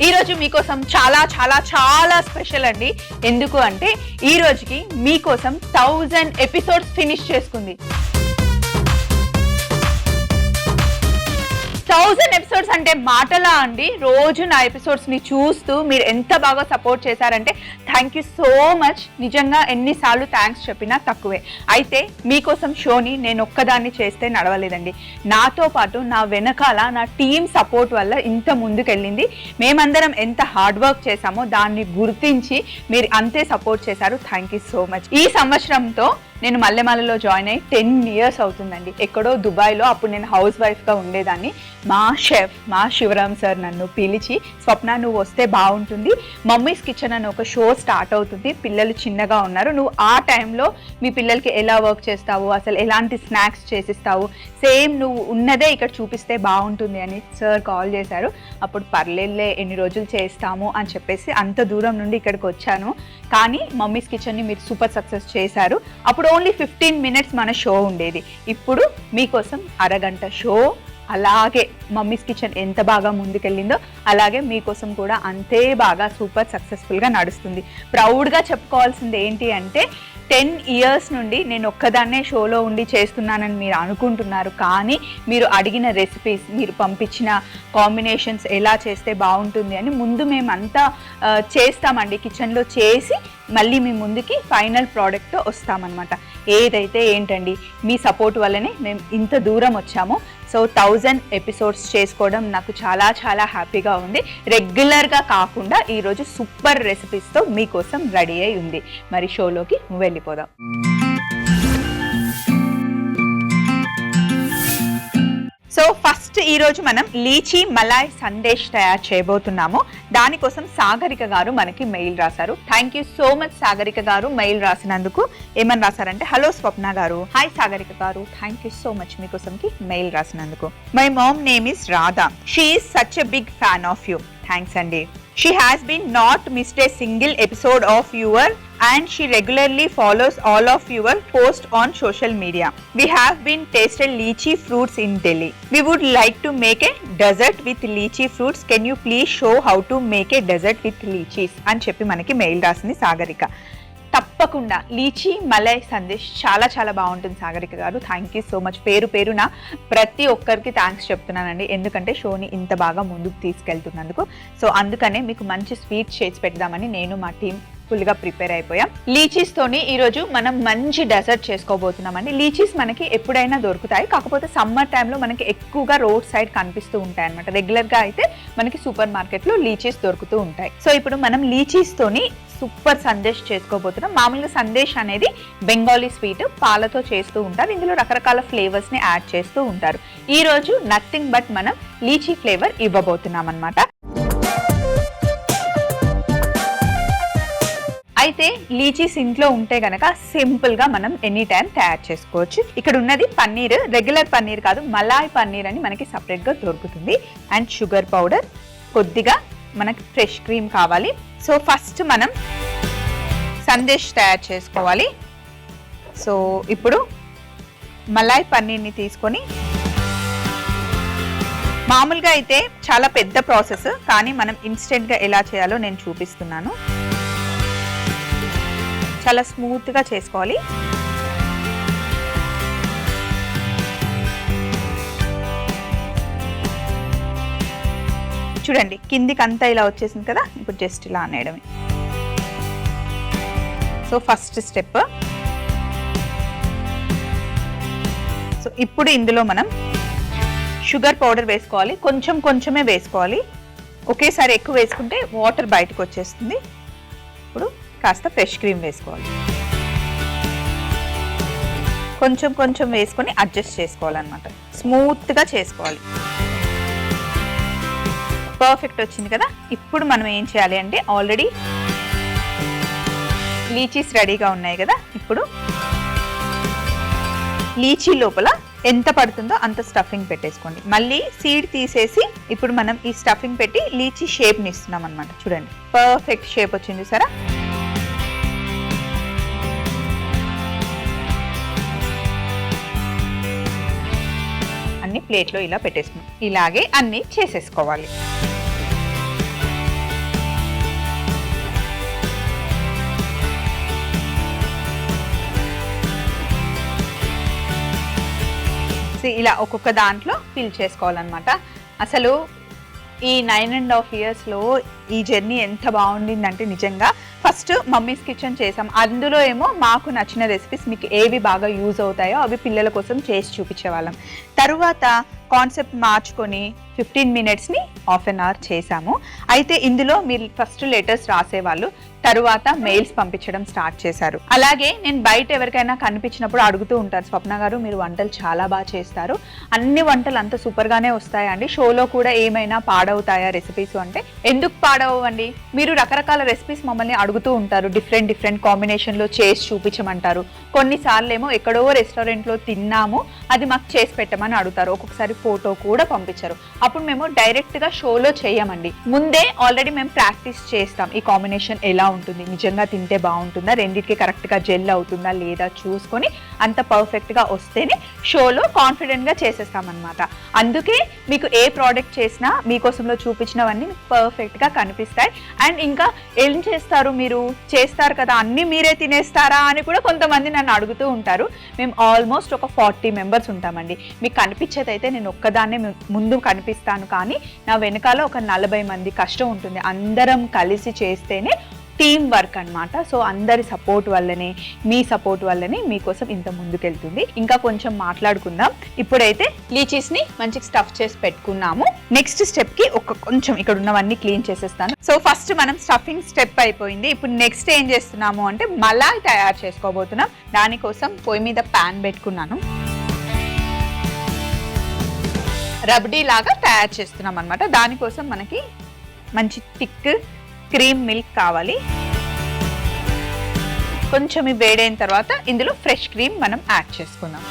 ఈ రోజు మీకోసం చాలా చాలా చాలా స్పెషల్ అండి. ఎందుకు అంటే ఈ రోజుకి మీకోసం 1000 ఎపిసోడ్స్ ఫినిష్ చేసుకుంది. 1000 ఎపిసోడ్స్ అంటే మాటలా అండి. రోజు నా ఎపిసోడ్స్ ని చూస్తూ మీరు ఎంత బాగా సపోర్ట్ చేశారంటే థ్యాంక్ యూ సో మచ్. నిజంగా ఎన్నిసార్లు థ్యాంక్స్ చెప్పినా తక్కువే. అయితే మీకోసం షోని నేను ఒక్కదాన్ని చేస్తే నడవలేదండి. నాతో పాటు నా వెనకాల నా టీమ్ సపోర్ట్ వల్ల ఇంత ముందుకెళ్ళింది. మేమందరం ఎంత హార్డ్ వర్క్ చేశామో దాన్ని గుర్తించి మీరు అంతే సపోర్ట్ చేశారు. Thank you so much. ఈ సంవత్సరంతో నేను మల్లెమాలలో జాయిన్ అయ్యి 10 years అవుతుందండి. ఎక్కడో దుబాయ్లో అప్పుడు నేను హౌస్ వైఫ్గా ఉండేదాన్ని. మా షెఫ్ మా శివరామ్ సార్ నన్ను పిలిచి, స్వప్న నువ్వు వస్తే బాగుంటుంది, మమ్మీస్ కిచెన్ అని ఒక షో స్టార్ట్ అవుతుంది, పిల్లలు చిన్నగా ఉన్నారు, నువ్వు ఆ టైంలో మీ పిల్లలకి ఎలా వర్క్ చేస్తావు, అసలు ఎలాంటి స్నాక్స్ చేసిస్తావు, సేమ్ నువ్వు ఉన్నదే ఇక్కడ చూపిస్తే బాగుంటుంది అని సార్ కాల్ చేశారు. అప్పుడు పర్లేదులే ఎన్ని రోజులు చేస్తాము అని చెప్పేసి అంత దూరం నుండి ఇక్కడికి వచ్చాను. కానీ మమ్మీస్ కిచెన్ని మీరు సూపర్ సక్సెస్ చేశారు. అప్పుడు ఓన్లీ 15 minutes మన షో ఉండేది. ఇప్పుడు మీకోసం అరగంట షో. అలాగే మమ్మీస్ కిచెన్ ఎంత బాగా ముందుకెళ్ళిందో అలాగే మీకోసం కూడా అంతే బాగా సూపర్ సక్సెస్ఫుల్గా నడుస్తుంది. ప్రౌడ్గా చెప్పుకోవాల్సింది ఏంటి అంటే 10 years నుండి నేను ఒక్కదాన్నే షోలో ఉండి చేస్తున్నానని మీరు అనుకుంటున్నారు. కానీ మీరు అడిగిన రెసిపీస్, మీరు పంపించిన కాంబినేషన్స్ ఎలా చేస్తే బాగుంటుంది అని ముందు మేమంతా చేస్తామండి. కిచెన్లో చేసి మళ్ళీ మీ ముందుకి ఫైనల్ ప్రోడక్ట్తో వస్తామన్నమాట. ఏదైతే ఏంటండి మీ సపోర్ట్ వల్లనే మేము ఇంత దూరం వచ్చాము. సో 1000 ఎపిసోడ్స్ చేసుకోవడం నాకు చాలా చాలా హ్యాపీగా ఉంది. రెగ్యులర్గా కాకుండా ఈరోజు సూపర్ రెసిపీస్తో మీకోసం రెడీ అయి ఉంది. మరి షోలోకి వెళ్ళిపోదాం. సో ఫస్ట్ ఈరోజు మనం లీచీ మలాయ్ సందేశ్ తయారు చేయబోతున్నాము. దానికోసం సాగరిక గారు మనకి మెయిల్ రాశారు. Thank you so much Sagarika గారు మెయిల్ రాసినందుకు. ఏమని రాశారంటే, హలో స్వప్న గారు, హాయ్ సాగరిక గారు, థ్యాంక్ యూ సో మచ్ మీకోసంకి మెయిల్ రాసినందుకు. My mom name is Radha. She is such a big fan of you. Thanks అండి. She has been not missed a single episode of your and she regularly follows all of your posts on social media. We have been tasted lychee fruits in Delhi. We would like to make a dessert with lychee fruits. Can you please show how to make a dessert with lychees? అని చెప్పి మనకి mail రాసింది సాగరిక. తప్పకుండా lychee malai Sandesh చాలా చాలా బాగుంటుంది సాగరిక గారు. Thank you so much. పేరు పేరున ప్రతి ఒక్కరికి థ్యాంక్స్ చెప్తున్నానండి. ఎందుకంటే షోని ఇంత బాగా ముందుకు తీసుకెళ్తున్నందుకు. సో అందుకనే మీకు మంచి స్వీట్ చేసి పెడదామని నేను మా టీం ఫుల్గా ప్రిపేర్ అయిపోయాం. లీచీస్ తోని ఈరోజు మనం మంచి డెజర్ట్ చేసుకోబోతున్నామండి. లీచీస్ మనకి ఎప్పుడైనా దొరుకుతాయి, కాకపోతే సమ్మర్ టైంలో మనకి ఎక్కువగా రోడ్ సైడ్ కనిపిస్తూ ఉంటాయి అనమాట. రెగ్యులర్గా అయితే మనకి సూపర్ మార్కెట్లో లీచీస్ దొరుకుతూ ఉంటాయి. సో ఇప్పుడు మనం లీచీస్ తోని సూపర్ సందేశ్ చేసుకోబోతున్నాం. మామూలుగా సందేశ్ అనేది బెంగాలీ స్వీట్, పాలతో చేస్తూ ఉంటారు. ఇందులో రకరకాల ఫ్లేవర్స్ ని యాడ్ చేస్తూ ఉంటారు. ఈ రోజు నథింగ్ బట్ మనం లీచీ ఫ్లేవర్ ఇవ్వబోతున్నాం అన్నమాట. అయితే లీచీస్ ఇంట్లో ఉంటే గనక సింపుల్ గా మనం ఎనీ టైం తయారు చేసుకోవచ్చు. ఇక్కడ ఉన్నది పన్నీర్, రెగ్యులర్ పన్నీర్ కాదు, మలాయ్ పన్నీర్ అని మనకి సపరేట్ గా దొరుకుతుంది. అండ్ షుగర్ పౌడర్, కొద్దిగా మనకి ఫ్రెష్ క్రీమ్ కావాలి. సో ఫస్ట్ మనం సందేశ్ తయారు చేసుకోవాలి. సో ఇప్పుడు మలాయ్ పన్నీర్ని తీసుకొని, మామూలుగా అయితే చాలా పెద్ద ప్రాసెస్, కానీ మనం ఇన్స్టెంట్గా ఎలా చేయాలో నేను చూపిస్తున్నాను. చాలా స్మూత్గా చేసుకోవాలి. చూడండి కిందికి అంతా ఇలా వచ్చేసింది కదా. ఇప్పుడు జస్ట్ ఇలా అనేయడమే. So first step. సో ఇప్పుడు ఇందులో మనం షుగర్ పౌడర్ వేసుకోవాలి. కొంచెం కొంచెమే వేసుకోవాలి, ఒకేసారి ఎక్కువ వేసుకుంటే వాటర్ బయటకు వచ్చేస్తుంది. ఇప్పుడు కాస్త ఫ్రెష్ క్రీమ్ వేసుకోవాలి. కొంచెం కొంచెం వేసుకొని అడ్జస్ట్ చేసుకోవాలన్నమాట. స్మూత్గా చేసుకోవాలి. పర్ఫెక్ట్ వచ్చింది కదా. ఇప్పుడు మనం ఏం చేయాలి అంటే, ఆల్రెడీ లీచీస్ రెడీగా ఉన్నాయి కదా. ఇప్పుడు లీచీ లోపల ఎంత పడుతుందో అంత స్టఫింగ్ పెట్టేసుకోండి. మళ్ళీ సీడ్ తీసేసి ఇప్పుడు మనం ఈ స్టఫింగ్ పెట్టి లీచీ షేప్ని ఇస్తున్నాం అనమాట. చూడండి పర్ఫెక్ట్ షేప్ వచ్చింది సరే. అన్ని ప్లేట్లో ఇలా పెట్టేసుకున్నాం. ఇలాగే అన్ని చేసేసుకోవాలి. సో ఇలా ఒక్కొక్క దాంట్లో ఫిల్ చేసుకోవాలన్నమాట. అసలు ఈ 9.5 yearsలో ఈ జర్నీ ఎంత బాగుండిందంటే నిజంగా ఫస్ట్ మమ్మీస్ కిచెన్ చేసాం. అందులో ఏమో మాకు నచ్చిన రెసిపీస్ మీకు ఏవి బాగా యూజ్ అవుతాయో అవి పిల్లల కోసం చేసి చూపించేవాళ్ళం. తరువాత కాన్సెప్ట్ మార్చుకొని 15 minutesని ½ an hour చేసాము. అయితే ఇందులో మీరు ఫస్ట్ లెటర్స్ రాసేవాళ్ళు, తరువాత మెయిల్స్ పంపించడం స్టార్ట్ చేశారు. అలాగే నేను బయట ఎవరికైనా కనిపించినప్పుడు అడుగుతూ ఉంటారు, స్వప్న గారు మీరు వంటలు చాలా బాగా చేస్తారు, అన్ని వంటలు అంత సూపర్గానే వస్తాయండి, షోలో కూడా ఏమైనా పాడవుతాయా రెసిపీస్ అంటే. ఎందుకు పాడవండి, మీరు రకరకాల రెసిపీస్ మమ్మల్ని అడుగుతూ ఉంటారు, డిఫరెంట్ కాంబినేషన్లో చేసి చూపించమంటారు. కొన్నిసార్లు ఏమో ఎక్కడో రెస్టారెంట్లో తిన్నాము అది మాకు చేసి పెట్టమని అడుగుతారు, ఒక్కొక్కసారి ఫోటో కూడా పంపించారు. అప్పుడు మేము డైరెక్ట్గా షోలో చేయమండి, ముందే ఆల్రెడీ మేము ప్రాక్టీస్ చేస్తాం ఈ కాంబినేషన్ ఎలా ఉంటుంది, నిజంగా తింటే బాగుంటుందా, రెండింటికి కరెక్ట్గా జెల్ అవుతుందా లేదా చూసుకొని అంత పర్ఫెక్ట్గా వస్తేనే షోలో కాన్ఫిడెంట్గా చేసేస్తామన్నమాట. అందుకే మీకు ఏ ప్రోడక్ట్ చేసినా మీకోసంలో చూపించినవన్నీ పర్ఫెక్ట్గా కనిపిస్తాయి. అండ్ ఇంకా ఏం చేస్తారు, మీరు చేస్తారు కదా అన్నీ మీరే తినేస్తారా అని కూడా కొంతమంది నన్ను అడుగుతూ ఉంటారు. మేము ఆల్మోస్ట్ ఒక 40 members ఉంటామండి. మీకు కనిపించేది అయితే నేను ఒక్కదాన్నే ముందు కనిపిస్తాను, కానీ నా వెనకాల ఒక 40 మంది కష్టం ఉంటుంది. అందరం కలిసి చేస్తేనే టీమ్ వర్క్ అనమాట. సో అందరి సపోర్ట్ వల్లనే, మీ సపోర్ట్ వల్లనే మీకోసం ఇంత ముందుకెళ్తుంది. ఇంకా కొంచెం మాట్లాడుకుందాం. ఇప్పుడైతే లీచీస్ని మంచిగా స్టఫ్ చేసి పెట్టుకున్నాము. నెక్స్ట్ స్టెప్కి కొంచెం ఇక్కడ ఉన్నవన్నీ క్లీన్ చేసేస్తాను. సో ఫస్ట్ మనం స్టఫింగ్ స్టెప్ అయిపోయింది. ఇప్పుడు నెక్స్ట్ ఏం చేస్తున్నాము అంటే మలాయ్ తయారు చేసుకోబోతున్నాం. దానికోసం పొయ్యి మీద ప్యాన్ పెట్టుకున్నాను. రబ్డీ లాగా తయారు చేస్తున్నాం అనమాట. దానికోసం మనకి మంచి థిక్ క్రీమ్ మిల్క్ కావాలి. కొంచెం వేడైన తర్వాత ఇందులో ఫ్రెష్ క్రీమ్ మనం యాడ్ చేసుకుందాం.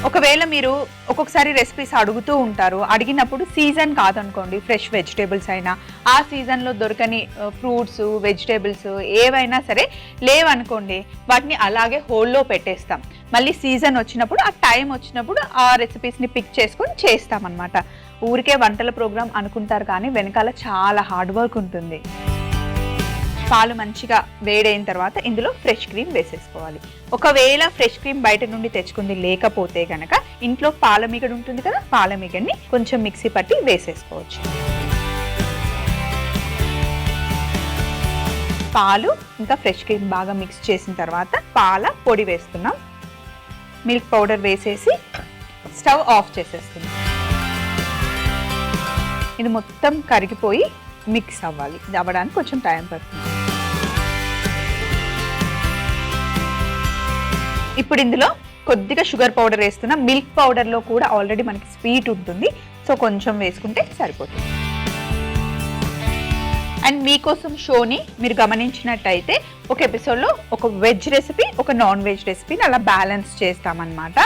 ఒకవేళ మీరు ఒక్కొక్కసారి రెసిపీస్ అడుగుతూ ఉంటారు, అడిగినప్పుడు సీజన్ కాదనుకోండి, ఫ్రెష్ వెజిటేబుల్స్ అయినా ఆ సీజన్లో దొరకని ఫ్రూట్స్ వెజిటేబుల్స్ ఏవైనా సరే లేవనుకోండి, వాటిని అలాగే హోల్లో పెట్టేస్తాం. మళ్ళీ సీజన్ వచ్చినప్పుడు ఆ టైం వచ్చినప్పుడు ఆ రెసిపీస్ని పిక్ చేసుకొని చేస్తామన్నమాట. ఊరికే వంటల ప్రోగ్రామ్ అనుకుంటారు, కానీ వెనకాల చాలా హార్డ్ వర్క్ ఉంటుంది. పాలు మంచిగా వేడైన తర్వాత ఇందులో ఫ్రెష్ క్రీమ్ వేసేసుకోవాలి. ఒకవేళ ఫ్రెష్ క్రీమ్ బయట నుండి తెచ్చుకుంది లేకపోతే కనుక ఇంట్లో పాల మీగడ ఉంటుంది కదా, పాల మీగడ్ని కొంచెం మిక్సీ పట్టి వేసేసుకోవచ్చు. పాలు ఇంకా ఫ్రెష్ క్రీమ్ బాగా మిక్స్ చేసిన తర్వాత పాల పొడి వేస్తున్నాం. మిల్క్ పౌడర్ వేసేసి స్టవ్ ఆఫ్ చేసేస్తున్నాం. ఇది మొత్తం కరిగిపోయి మిక్స్ అవ్వాలి. ఇది అవ్వడానికి కొంచెం టైం పడుతుంది. ఇప్పుడు ఇందులో కొద్దిగా షుగర్ పౌడర్ వేస్తున్నా. మిల్క్ పౌడర్లో కూడా ఆల్రెడీ మనకి స్వీట్ ఉంటుంది, సో కొంచెం వేసుకుంటే సరిపోతుంది. అండ్ మీకోసం షోని మీరు గమనించినట్టయితే ఒక ఎపిసోడ్లో ఒక వెజ్ రెసిపీ, ఒక నాన్ వెజ్ రెసిపీని అలా బ్యాలెన్స్ చేస్తామన్నమాట.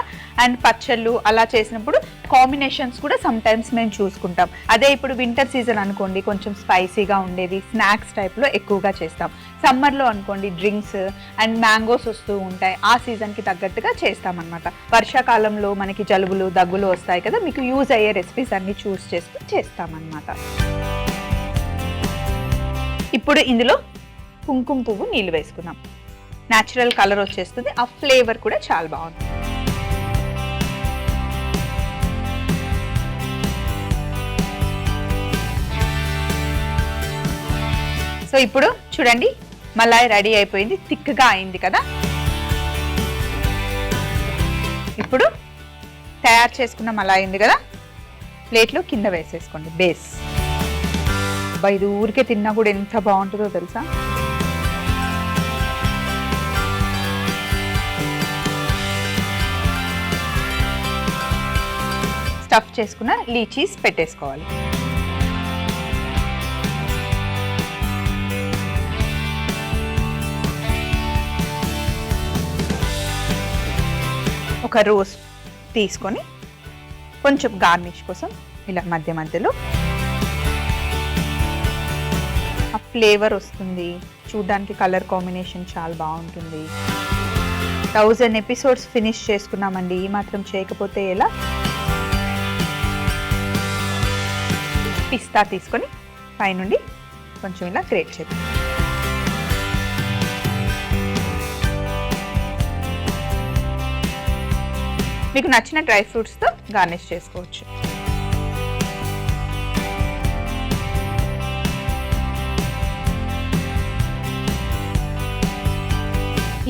అండ్ పచ్చళ్ళు అలా చేసినప్పుడు కాంబినేషన్స్ కూడా సమ్ టైమ్స్ మేము చూసుకుంటాం. అదే ఇప్పుడు వింటర్ సీజన్ అనుకోండి, కొంచెం స్పైసీగా ఉండేవి స్నాక్స్ టైప్లో ఎక్కువగా చేస్తాం. సమ్మర్లో అనుకోండి డ్రింక్స్ అండ్ మ్యాంగోస్ వస్తూ ఉంటాయి, ఆ సీజన్కి తగ్గట్టుగా చేస్తామన్నమాట. వర్షాకాలంలో మనకి జలుబులు దగ్గులు వస్తాయి కదా, మీకు యూజ్ అయ్యే రెసిపీస్ అన్ని చూస్ చేసుకుని చేస్తామన్నమాట. ఇప్పుడు ఇందులో కుంకుమ పువ్వు నీళ్ళు వేసుకుందాం. న్యాచురల్ కలర్ వచ్చేస్తుంది, ఆ ఫ్లేవర్ కూడా చాలా బాగుంటుంది. సో ఇప్పుడు చూడండి మలాయ్ రెడీ అయిపోయింది, థిక్గా అయింది కదా. ఇప్పుడు తయారు చేసుకున్న మలాయ్ ఉంది కదా, ప్లేట్లో కింద వేసేసుకోండి బేస్. ఇది ఊరికే తిన్నా కూడా ఎంత బాగుంటుందో తెలుసా. స్టఫ్ చేసుకున్న లీచీస్ పెట్టేసుకోవాలి. ఒక రోజ్ తీసుకొని కొంచెం గార్నిష్ కోసం ఇలా మధ్య మధ్యలో ఆ ఫ్లేవర్ వస్తుంది, చూడ్డానికి కలర్ కాంబినేషన్ చాలా బాగుంటుంది. 1000 ఎపిసోడ్స్ ఫినిష్ చేసుకున్నామండి, ఈ మాత్రం చేయకపోతే ఎలా. పిస్తా తీసుకొని పైనుండి కొంచెం ఇలా గ్రేట్ చేద్దాం. మీకు నచ్చిన డ్రై ఫ్రూట్స్తో గార్నిష్ చేసుకోవచ్చు.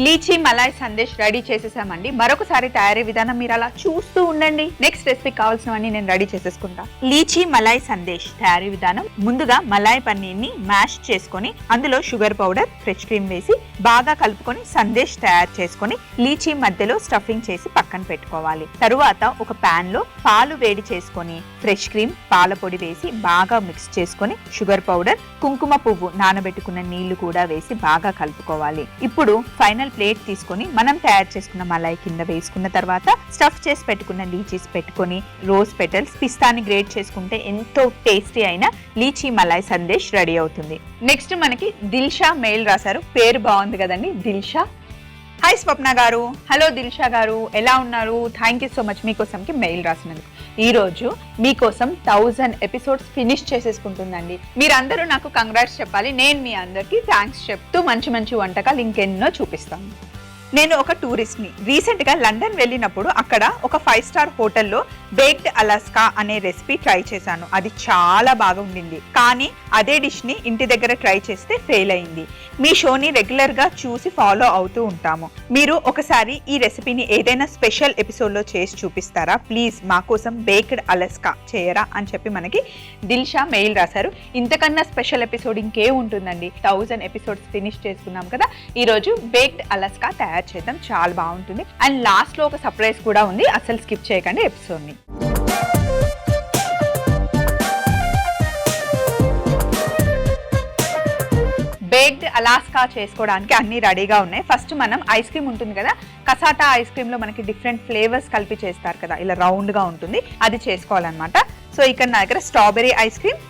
లీచీ మలాయ్ సందేశ్ రెడీ చేసేసామండి. మరొకసారి తయారీ విధానం మీరు అలా చూస్తూ ఉండండి. నెక్స్ట్ రెసిపీ కావాల్సినవన్నీ నేను రెడీ చేసేసుకుంటా. లీచీ మలాయ్ సందేశ్ తయారీ విధానం: ముందుగా మలాయ్ పన్నీర్ ని మ్యాష్ చేసుకొని అందులో షుగర్ పౌడర్, ఫ్రెష్ క్రీమ్ వేసి బాగా కలుపుకొని సందేశ్ తయారు చేసుకొని లీచీ మధ్యలో స్టఫింగ్ చేసి పక్కన పెట్టుకోవాలి. తరువాత ఒక పాన్ లో పాలు వేడి చేసుకొని ఫ్రెష్ క్రీమ్, పాల పొడి వేసి బాగా మిక్స్ చేసుకొని షుగర్ పౌడర్, కుంకుమ పువ్వు, నానబెట్టుకున్న నీళ్లు కూడా వేసి బాగా కలుపుకోవాలి. ఇప్పుడు ఫైనల్ ప్లేట్ తీసుకొని మనం తయారు చేసుకున్న మలాయ్ కింద వేసుకున్న తర్వాత స్టఫ్ చేసి పెట్టుకున్న లీచీస్ పెట్టుకొని రోజ్ పెటల్స్, పిస్తాని గ్రేట్ చేసుకుంటే ఎంతో టేస్టీ అయిన లీచీ మలాయ్ సందేశ్ రెడీ అవుతుంది. నెక్స్ట్ మనకి దిల్షా మెయిల్ రాశారు. పేరు బాగుంది కదండి, దిల్షా. హాయ్ స్వప్న గారు. హలో దిల్షా గారు, ఎలా ఉన్నారు? థ్యాంక్ యూ సో మచ్ మీకోసంకి మెయిల్ రాసినందుకు. ఈ రోజు మీకోసం 1000 ఎపిసోడ్స్ ఫినిష్ చేసేసుకుంటుందండి. మీరందరూ నాకు కంగ్రాట్స్ చెప్పాలి. నేను మీ అందరికీ థ్యాంక్స్ చెప్తూ మంచి మంచి వంటకాలు ఇంకెన్నో చూపిస్తాను. నేను ఒక టూరిస్ట్ ని. రీసెంట్ గా లండన్ వెళ్ళినప్పుడు అక్కడ ఒక 5 స్టార్ హోటల్లో బేక్డ్ అలాస్కా అనే రెసిపీ ట్రై చేశాను. అది చాలా బాగా ఉండింది. కానీ అదే డిష్ ని ఇంటి దగ్గర ట్రై చేస్తే ఫెయిల్ అయింది. మీ షోని రెగ్యులర్ గా చూసి ఫాలో అవుతూ ఉంటాము. మీరు ఒకసారి ఈ రెసిపీని ఏదైనా స్పెషల్ ఎపిసోడ్ లో చేసి చూపిస్తారా ప్లీజ్? మా కోసం బేక్డ్ అలాస్కా చేయరా అని చెప్పి మనకి దిల్షా మెయిల్ రాశారు. ఇంతకన్నా స్పెషల్ ఎపిసోడ్ ఇంకే ఉంటుందండి. 1000 ఎపిసోడ్స్ ఫినిష్ చేసుకున్నాం కదా, ఈ రోజు బేక్డ్ అలాస్కా తయారు చేద్దాం. చాలా బాగుంటుంది. అండ్ లాస్ట్ లో ఒక సర్ప్రైజ్ కూడా ఉంది. అసలు స్కిప్ చేయకండి ఎపిసోడ్ ని. బేక్డ్ అలాస్కా చేసుకోవడానికి అన్ని రెడీగా ఉన్నాయి. ఫస్ట్ మనం ఐస్ క్రీమ్ ఉంటుంది కదా, కసాటా ఐస్ క్రీమ్ లో మనకి డిఫరెంట్ ఫ్లేవర్స్ కలిపి చేస్తారు కదా, ఇలా రౌండ్ గా ఉంటుంది, అది చేసుకోవాలన్నమాట. సో ఇక్కడ నా దగ్గర స్ట్రాబెరీ ఐస్ క్రీమ్,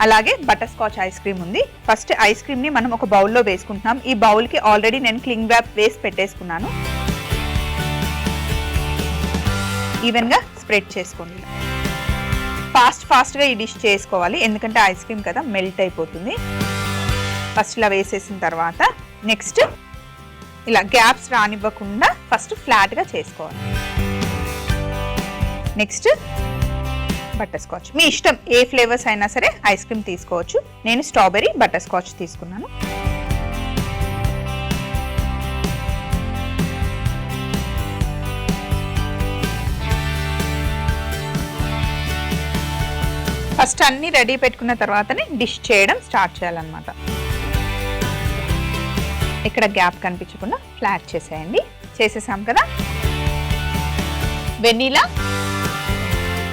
అలాగే బటర్ స్కాచ్ ఐస్ క్రీమ్ ఉంది. ఫస్ట్ ఐస్ క్రీమ్ ని మనం ఒక బౌల్లో వేసుకుంటున్నాం. ఈ బౌల్ కి ఆల్రెడీ నేను క్లింగ్ ర్యాప్ వేసి పెట్టేసుకున్నాను. ఈవెన్ గా స్ప్రెడ్ చేసుకోండి. ఫాస్ట్ గా ఈ డిష్ చేసుకోవాలి, ఎందుకంటే ఐస్ క్రీమ్ కదా మెల్ట్ అయిపోతుంది. ఫస్ట్ ఇలా వేసేసిన తర్వాత నెక్స్ట్ ఇలా గ్యాప్స్ రానివ్వకుండా ఫస్ట్ ఫ్లాట్ గా చేసుకోవాలి. నెక్స్ట్ బటర్ స్కాచ్, మీ ఇష్టం ఏ ఫ్లేవర్స్ అయినా సరే ఐస్ క్రీమ్ తీసుకోవచ్చు. నేను స్ట్రాబెరీ బటర్ స్కాచ్ తీసుకున్నాను. ఫస్ట్ అన్ని రెడీ పెట్టుకున్న తర్వాతనే డిష్ చేయడం స్టార్ట్ చేయాలన్నమాట. ఇక్కడ గ్యాప్ కనిపించకుండా ఫ్లాట్ చేసేయండి. చేసేసాం కదా. వెనీలా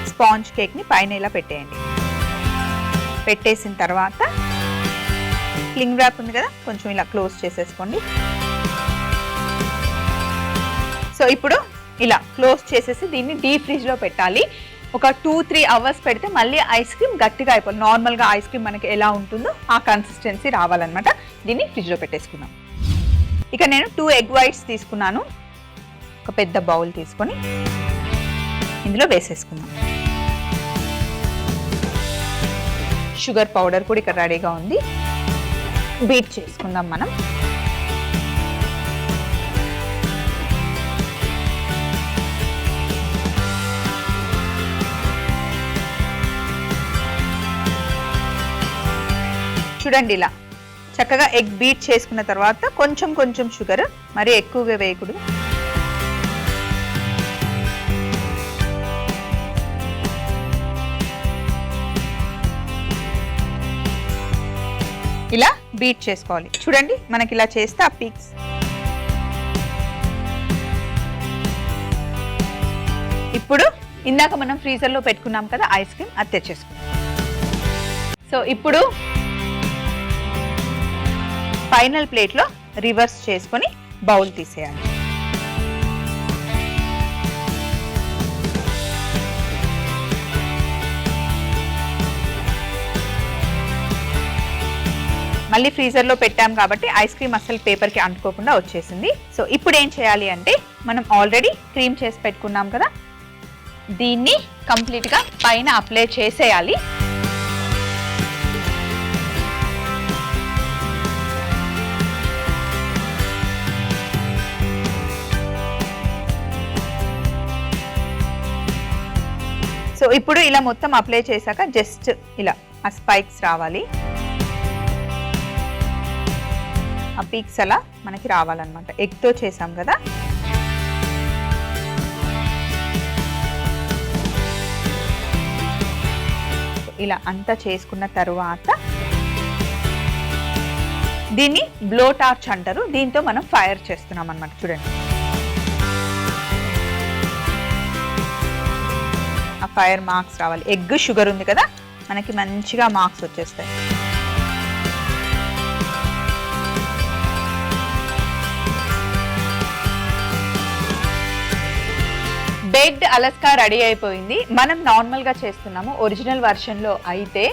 స్పాంజ్ కేక్ ని పైన ఇలా పెట్టేయండి. పెట్టేసిన తర్వాత క్లింగ్ ర్యాప్ ఉంది కదా, కొంచెం ఇలా క్లోజ్ చేసేసుకోండి. సో ఇప్పుడు ఇలా క్లోజ్ చేసేసి దీన్ని డీప్ ఫ్రిడ్జ్ లో పెట్టాలి. ఒక 2-3 అవర్స్ పెడితే మళ్ళీ ఐస్ క్రీమ్ గట్టిగా అయిపోవాలి. నార్మల్గా ఐస్ క్రీమ్ మనకి ఎలా ఉంటుందో ఆ కన్సిస్టెన్సీ రావాలన్నమాట. దీన్ని ఫ్రిడ్జ్ లో పెట్టేసుకుందాం. ఇక నేను 2 ఎగ్ వైట్స్ తీసుకున్నాను. ఒక పెద్ద బౌల్ తీసుకొని ఇందులో వేసేసుకుందాం. షుగర్ పౌడర్ కూడా ఇక్కడ రెడీగా ఉంది. బీట్ చేసుకుందాం మనం. చూడండి, ఇలా చక్కగా ఎగ్ బీట్ చేసుకున్న తర్వాత కొంచెం కొంచెం షుగర్, మరి ఎక్కువగా వేయకూడదు. ఇలా బీట్ చేసుకోవాలి. చూడండి, మనకి ఇలా చేస్తే ఆ పీక్స్. ఇప్పుడు ఇందాక మనం ఫ్రీజర్ లో పెట్టుకున్నాం కదా ఐస్ క్రీమ్, అది తెచ్చేసుకున్నాం. సో ఇప్పుడు ఫైనల్ ప్లేట్ లో రివర్స్ చేసుకొని బౌల్ తీసేయాలి. మళ్ళీ ఫ్రీజర్ లో పెట్టాం కాబట్టి ఐస్ క్రీమ్ అసలు పేపర్ కి అంటుకోకుండా వచ్చేసింది. సో ఇప్పుడు ఏం చేయాలి అంటే, మనం ఆల్రెడీ క్రీమ్ చేసి పెట్టుకున్నాం కదా, దీన్ని కంప్లీట్ గా పైన అప్లై చేసేయాలి. ఇప్పుడు ఇలా మొత్తం అప్లై చేశాక జస్ట్ ఇలా ఆ స్పైక్స్ రావాలి, ఆ పీక్స్ అలా మనకి రావాలన్నమాట. ఎగ్తో చేసాం కదా. ఇలా అంతా చేసుకున్న తర్వాత దీన్ని బ్లో టార్చ్ అంటారు. దీంతో మనం ఫైర్ చేస్తున్నాం అన్నమాట. చూడండి, ఆ ఫైర్ మార్క్స్ రావాలి. ఎగ్ షుగర్ ఉంది కదా, మనకి మంచిగా మార్క్స్ వచ్చేస్తాయి. బేక్డ్ అలాస్కా రెడీ అయిపోయింది. మనం నార్మల్ గా చేస్తున్నాము. ఒరిజినల్ వర్షన్ లో అయితే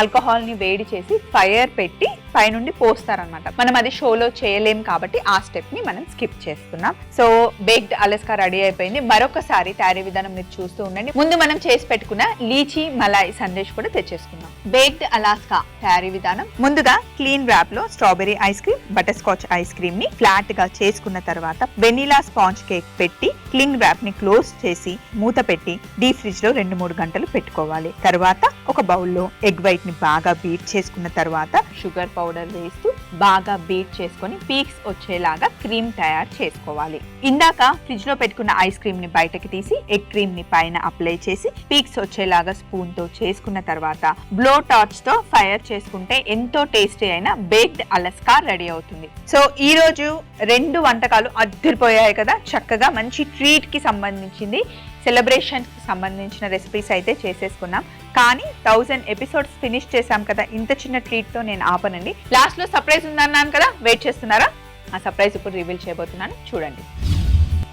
ఆల్కహాల్ ని వేడి చేసి ఫైర్ పెట్టి పైనుండి పోస్తారనమాట. మనం అది షోలో చేయలేం కాబట్టి ఆ స్టెప్ ని మనం స్కిప్ చేస్తున్నాం. సో బేక్డ్ అలాస్కా రెడీ అయిపోయింది. మరొకసారి తయారీ విధానం మీరు చూస్తూ ఉండండి. ముందు మనం చేసి పెట్టుకున్న లీచీ మలాయ్ సందేశ్ కూడా తెచ్చేసుకున్నాం. బేక్డ్ అలాస్కా తయారీ విధానం: ముందుగా క్లీన్ ర్యాప్ లో strawberry ice cream, butter scotch ice cream ని ఫ్లాట్ గా చేసుకున్న తర్వాత వెనిలా స్పాంజ్ కేక్ పెట్టి క్లీన్ ర్యాప్ ని క్లోజ్ చేసి మూత పెట్టి డీప్ ఫ్రిడ్జ్ లో 2-3 గంటలు పెట్టుకోవాలి. తర్వాత ఒక బౌల్లో ఎగ్ వైట్ ని బాగా బీట్ చేసుకున్న తర్వాత షుగర్ పౌడర్ వేస్తూ బాగా బీట్ చేసుకొని పీక్స్ వచ్చేలాగా క్రీమ్ తయారు చేసుకోవాలి. ఇందాక ఫ్రిడ్జ్ లో పెట్టుకున్న ఐస్ క్రీమ్ ని బయటకి తీసి ఎగ్ క్రీమ్ ని పైన అప్లై చేసి పీక్స్ వచ్చేలాగా స్పూన్ తో చేసుకున్న తర్వాత బ్లో టార్చ్ తో ఫైర్ చేసుకుంటే ఎంతో టేస్టీ అయిన బేక్డ్ అలాస్కా రెడీ అవుతుంది. సో ఈ రోజు 2 వంటకాలు అద్దరిపోయాయి కదా. చక్కగా మంచి ట్రీట్ కి సంబంధించింది, సెలబ్రేషన్ కి సంబంధించిన రెసిపీస్ అయితే చేసేసుకున్నాం. కానీ 1000 ఎపిసోడ్స్ ఫినిష్ చేసాం కదా, ఇంత చిన్న ట్రీట్ తో నేను ఆపనండి. లాస్ట్ లో సర్ప్రైజ్ ఉందన్నాను కదా, వెయిట్ చేస్తున్నారా? ఆ సర్ప్రైజ్ ఇప్పుడు రివీల్ చేయబోతున్నాను, చూడండి.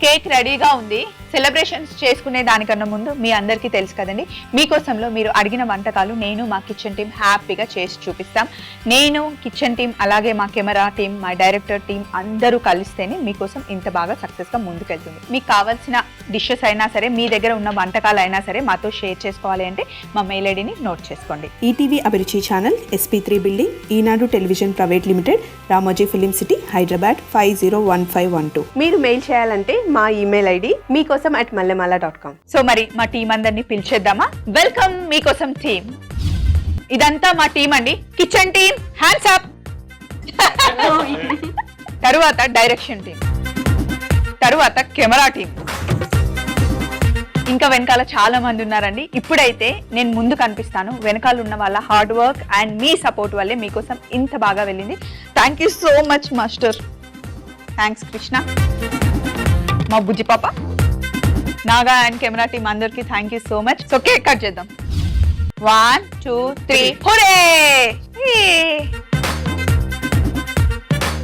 కేక్ రెడీగా ఉంది. సెలబ్రేషన్స్ చేసుకునే దానికన్నా ముందు మీ అందరికీ తెలుసు కదండి, మీకోసంలో మీరు అడిగిన వంటకాలు నేను మా కిచెన్ టీం హ్యాపీగా చేసి చూపిస్తాం. నేను కిచెన్ టీం అలాగే మా కెమెరా టీం, మా డైరెక్టర్ టీం అందరూ కలిస్తేనే మీకోసం ఇంత బాగా సక్సెస్గా ముందుకెళ్తుంది. మీకు కావాల్సిన డిషెస్ అయినా సరే, మీ దగ్గర ఉన్న వంటకాలు అయినా సరే మాతో షేర్ చేసుకోవాలి అంటే మా మెయిల్ ఐడిని నోట్ చేసుకోండి. ETV Abhiruchi channel, SP3 building, Eenadu television private limited, Ramoji film city, Hyderabad 501512. మీరు మెయిల్ చేయాలంటే మా ఈమెయిల్ ఐడి meekosom@mallemala.com. సో మరి మా టీం అందరినీ పిలిచేద్దామా? వెల్కమ్ మీకోసం టీం. ఇదంతా మా టీం అండి. Kitchen team hands up. తరువాత డైరెక్షన్ టీం, తరువాత కెమెరా టీం, ఇంకా వెనకాల చాలా మంది ఉన్నారండి. ఇప్పుడైతే నేను ముందు కనిపిస్తాను. వెనకాల ఉన్న వాళ్ళ hard work and me support వల్లే మీకోసం ఇంత బాగా వెళ్ళింది. Thank you so much master. Thanks Krishna, మా బుజ్జి పాప, నాగా అండ్ కెమెరా టీం అందరికి thank you so much. So cake cut చేద్దాం. 1 2 3 హురే!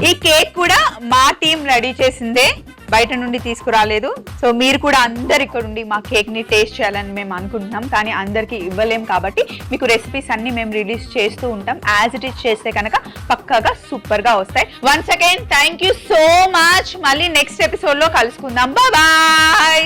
ఈ కేక్ కూడా మా టీం రెడీ చేసిందే, బయట నుండి తీసుకురాలేదు. సో మీరు కూడా అందరు ఇక్కడ ఉండి మా కేక్ ని టేస్ట్ చేయాలని మేము అనుకుంటున్నాం, కానీ అందరికి ఇవ్వలేం కాబట్టి మీకు రెసిపీస్ అన్ని మేము రిలీజ్ చేస్తూ ఉంటాం. యాజ్ ఇట్ ఈస్ చేస్తే కనుక పక్కాగా సూపర్ గా వస్తాయి. Once again thank you so much. మళ్ళీ నెక్స్ట్ ఎపిసోడ్ లో కలుసుకుందాం. బాయ్.